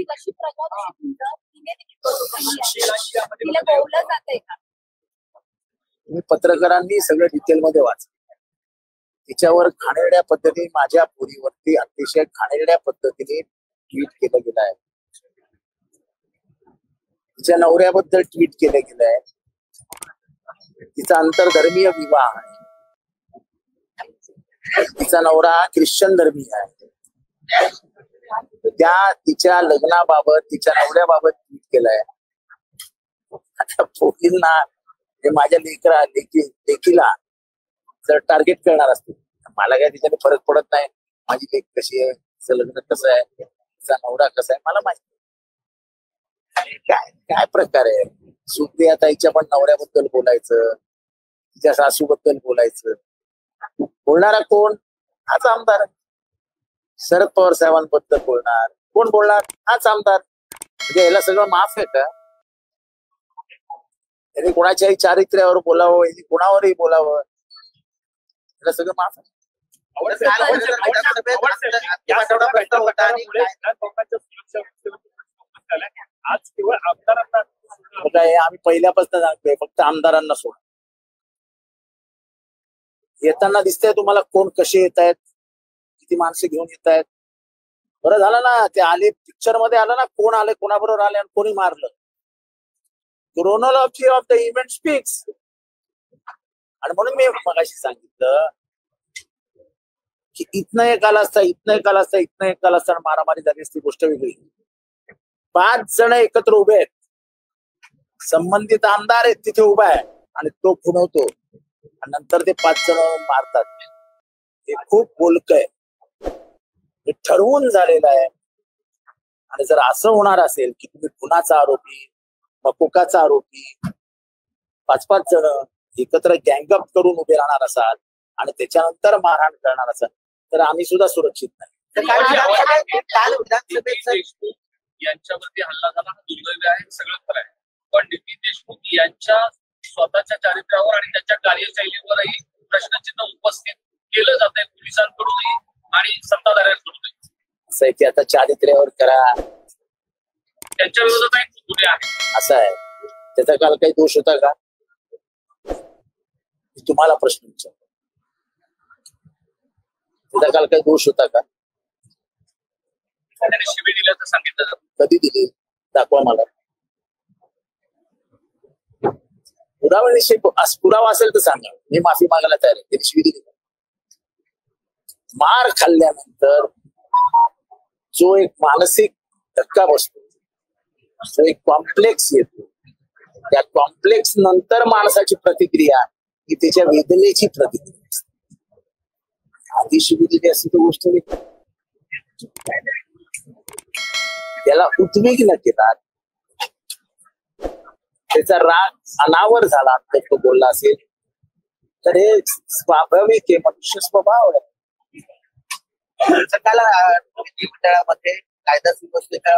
मुलगी कशी प्रगत तिने तिला बोललं जाते का? तुम्ही पत्रकारांनी सगळं डिटेलमध्ये वाचलं. तिच्यावर घाणेरड्या पद्धतीने माझ्या पुरीवरती अतिशय घाणेरड्या पद्धतीने ट्विट केलं गेलं आहे. तिच्या नवऱ्याबद्दल ट्विट केलं गेलं आहे. तिचा आंतरधर्मीय विवाह आहे. तिचा नवरा ख्रिश्चन धर्मीय आहे. त्या तिच्या लग्नाबाबत तिच्या नवऱ्याबाबत ट्विट केलंय. आता पोरींना माझ्या लेकीला जर टार्गेट करणार असतील, मला काय तिच्याने फरक पडत नाही. माझी लेक कशी आहे, तिचं लग्न कसं आहे, तिचा नवरा कसा आहे, मला माहिती. काय काय प्रकार आहे. सुप्रिया ताईच्या पण नवऱ्याबद्दल बोलायचं, तिच्या सासूबद्दल बोलायचं. बोलणारा कोण? हाच आमदार. शरद पवार साहेबांबद्दल बोलणार कोण? बोलणार हाच आमदार. म्हणजे याला सगळं माफ आहे का? यांनी कोणाच्याही चारित्र्यावर बोलावं, यांनी कोणावरही बोलावं, याला सगळं माफ आहे. आम्ही पहिल्यापासून सांगतोय, फक्त आमदारांना सोडा. येताना दिसतंय तुम्हाला कोण कसे येत आहेत, किती माणसं घेऊन येत आहेत. बरं झालं ना ते आले, पिक्चर मध्ये आलं ना कोण आले, कोणाबरोबर आले आणि कोणी मारलं. Chronology of the event speaks. आणि म्हणून मी मगाशी सांगितलं की इथनं एक आला असता, इथनं एक आला असता, इथनं एक आला असता, मारामारी झाली असती, गोष्ट वेगळी. 5 जण एकत्र उभे आहेत, संबंधित आमदार आहेत, तिथे उभा आहे आणि तो खुणवतो आणि नंतर ते 5 जण मारतात. हे खूप बोलक आहे, हे ठरवून झालेलं आहे. आणि जर असं होणार असेल की तुम्ही खुनाचा आरोपी, मकोकाचा आरोपी 5-5 जण एकत्र गँगअप करून उभे राहणार असाल आणि त्याच्यानंतर मारहाण करणार असाल तर आम्ही सुद्धा सुरक्षित नाही. यांच्यावरती हल्ला झाला हा दुर्दैवी आहे, सगळं खरं आहे. पण नितीन देशमुख यांच्या स्वतःच्या चारित्र्यावर आणि त्यांच्या कार्यशैलीवरही प्रश्नचिन्ह उपस्थित केलं जात आहे पोलिसांकडूनही आणि सत्ताधाऱ्यांकडूनही. असं आहे की आता चारित्र्यावर करा, त्यांच्या विरोधात एक गुन्हे आहे असं आहे. त्याचा काल काही दोष होता का? तुम्हाला प्रश्न विचार, त्याचा काल काही दोष होता का? त्याने शिवी दिल्याचं सांगितलं. कधी दिली? दाखवा मला. पुरावा असेल तर सांगा, मी माफी मागायला तयार आहे. त्याने शिवी दिली. मार खाल्ल्यानंतर जो एक मानसिक धक्का बसतो, जो एक कॉम्प्लेक्स येतो, त्या कॉम्प्लेक्स नंतर माणसाची प्रतिक्रिया ही त्याच्या वेदनेची प्रतिक्रिया असते. आधी शिवी दिली असते तर गोष्ट त्याला उद्विग्न केला, त्याचा राग अनावर झाला, तो बोलला असेल तर हे स्वाभाविक आहे, मनुष्य स्वभाव आहे. मंत्रिमंडळामध्ये कायदा सुव्यवस्थेचा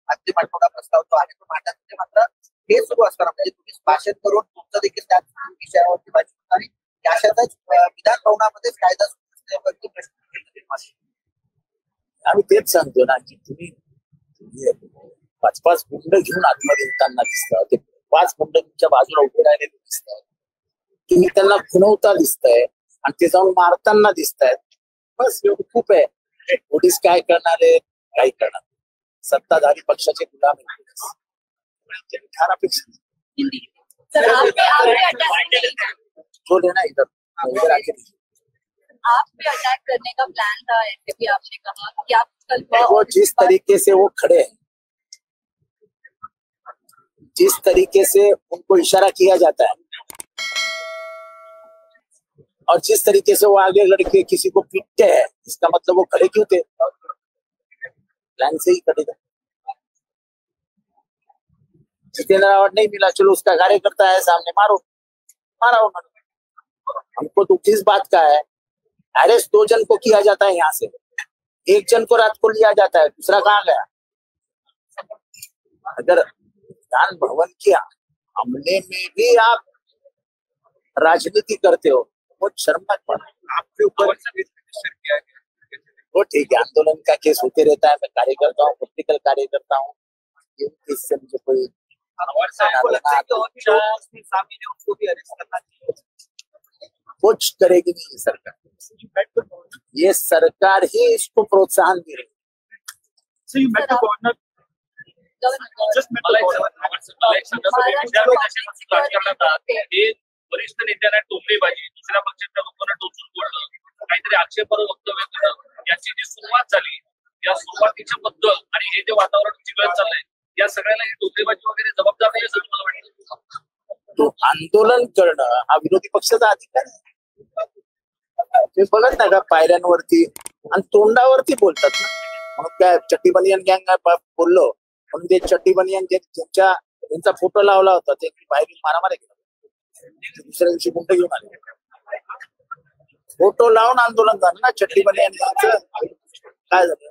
अंतिम आठवडा प्रस्ताव जो आहे तो मांडण्यामध्ये मात्र हे सुरू असताना म्हणजे तुम्ही भाषण करून तुमचं देखील त्याच विषयावरती भाषण आणि अशातच विधान भवनामध्येच कायदा सुव्यवस्थेवरती प्रश्न. आम्ही तेच सांगतो ना की तुम्ही 5-5 गुंड घेऊन आतमध्ये येताना दिसतात, ते 5 गुंड तुमच्या बाजूला उभे राहिलेले दिसतात, तुम्ही त्यांना खुणवता दिसताय आणि ते जाऊन मारताना दिसतायत. बस एवढं खूप आहे. पोलीस काय करणार आहे, काही करणार. सत्ताधारी पक्षाचे गुलाम अपेक्षा जो लेना इधर इधर आके आप पे अटैक करने का प्लान था, ऐसे भी आपने कहा कि आप कल वो जिस तरीके से वो खड़े हैं, जिस तरीके से उनको इशारा किया जाता है और जिस तरीके से वो आगे लड़के किसी को पीटते हैं, इसका मतलब वो खड़े क्यों थे? प्लान से ही खड़े थे. जितेंद्र अवार्ड नहीं मिला, चलो उसका कार्यकर्ता है सामने, मारो मारा उन्होंने. हमको तो किस बात का है? अरेस्ट 2 जन को किया जाता है, यहाँ से 1 जन को रात को लिया जाता है, दूसरा कहाँ गया? अगर विधान भवन के हमले में भी आप राजनीति करते हो, बहुत शर्मनाक बात. आपके ऊपर किया गया वो ठीक है, आंदोलन का केस होते रहता है, मैं कार्यकर्ता हूँ, पॉलिटिकल कार्यकर्ता हूँ, ये केस से मुझे कोई पवार साहेब को लगता है कि और भी लोग उसमें शामिल हैं, उनको भी अरेस्ट करना चाहिए। कुछ करेगी नहीं ये सरकार, ये सरकार ही इसको प्रोत्साहन दे रही है। So you met the governor. Just met the मला एक governor. मला एक सांगा, तुम्ही विद्यापीठाच्या राजकारणात आहात. हे वरिष्ठ नेत्यांना टोमणेबाजी, दुसऱ्या पक्षाच्या लोकांना टोचून बोलणं, काहीतरी आक्षेपार्ह वक्तव्य करणं, याची जी सुरुवात झाली, या सुरुवातीच्या बद्दल आणि हे जे वातावरण चिघळत चाललंय, या सगळ्याला ही टोमणेबाजी वगैरे जबाबदार नाही असं मला वाटतं. तो आंदोलन करणं हा विरोधी पक्षाचा अधिकार आहे. ते बघत नाही का पायऱ्यांवरती आणि तोंडावरती बोलतात ना, म्हणून काय चड्डी बनियन गँग बोललो म्हणून ते चड्डी बनियन त्यांचा फोटो लावला होता, ते बाहेर मारामारी केला, दुसऱ्या दिवशी गुंड घेऊन आले. फोटो लावून आंदोलन झालं ना चड्डी बनियन गँगचं, काय झालं.